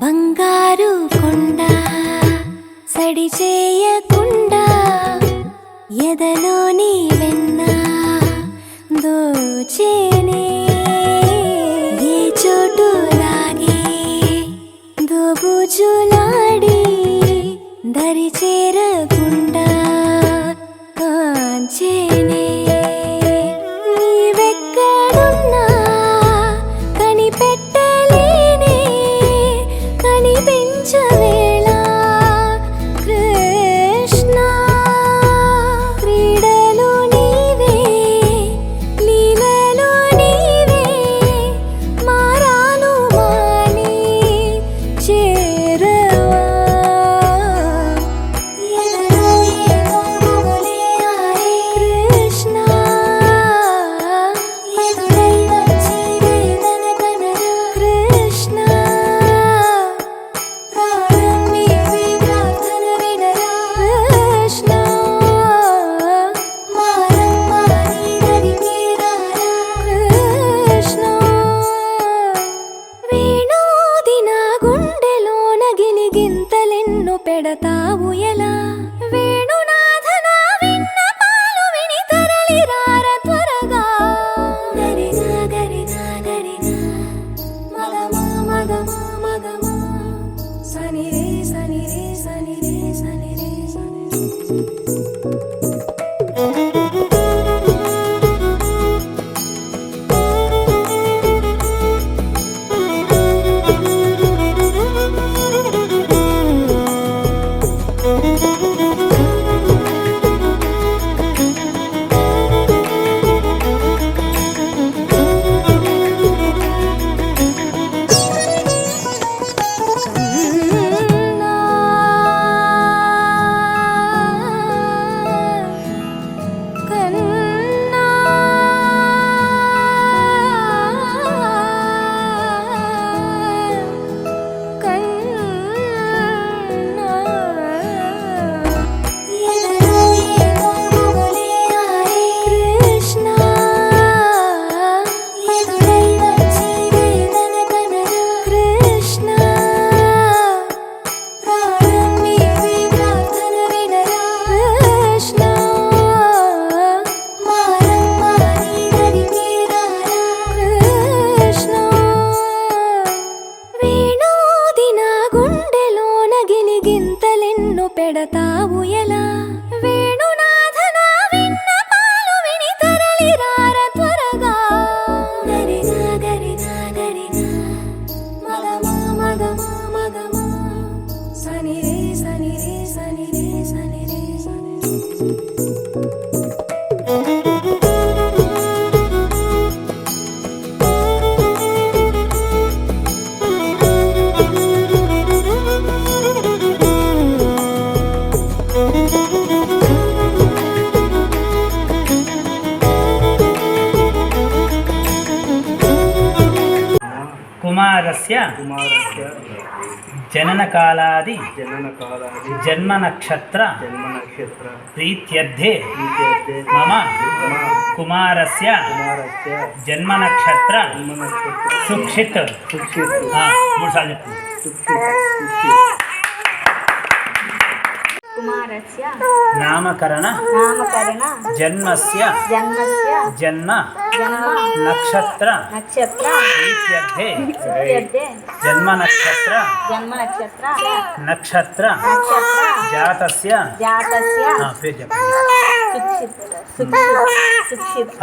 బంగారు కొండ సడి చేయకుండా ఎదలోని వెన్న దోచేనే ఏ చోటు లాగే దోబుజులాడి దరి చేరకుండా కాంచేనే నీవెక్కడున్నా కనిపెట్టలేనే కనిపించవేళ కృష్ణ క్రీడలు నీవే లీలలు నీవే మారాను మాని చేరవా ఎదలో ఏదో మొగలే ఆరే కృష్ణ ఎదురై వచ్చి వేదన కనరా కృష్ణ ప్రాణం నీవే ప్రార్థన వినరా కృష్ణ మారమ్మా నీ దరికి రారా కృష్ణ వేణోది నా గుండెలోన గిలిగింతలెన్ను పెడతావు ఎలా వేణునాథ నా విన్నపాలు విని తరలి రార త్వరగా గరిగా గరిగా గరిగా మగమా మగమా మగమా సని రే సని రే సని రే సని రే సని కన్నా కన్నా ఎదలో ఏదో మొగలే ఆరే కృష్ణ ఎదురై వచ్చి వేదన కనరా కృష్ణ ప్రాణం నీవే ప్రార్థన వినరా కృష్ణ మారమ్మా నీ దరికి రారా కృష్ణ వేణోది నా గుండెలోన గిలిగింతలెన్ను పెడతావు ఎలా వేణునాథ నా విన్నపాలు విని తరలి రార త్వరగా గరిగా గరిగా గరిగా మగమా మగమా మగమా సని రే సని రే సని రే సని రే సని కుమారస్య జననకాలాది జన్మనక్షత్ర ప్రీత్యర్థే మమ కుమారస్య జన్మనక్షత్ర సుక్షిత్ మూడు సార్లు చెప్పు కుమారస్య నామకరణ జన్మస్య జన్మ నక్షత్ర ప్రీత్యర్థే జన్మ నక్షత్ర నక్షత్ర జాతస్య పేరు చెప్పండి. సుక్షిత్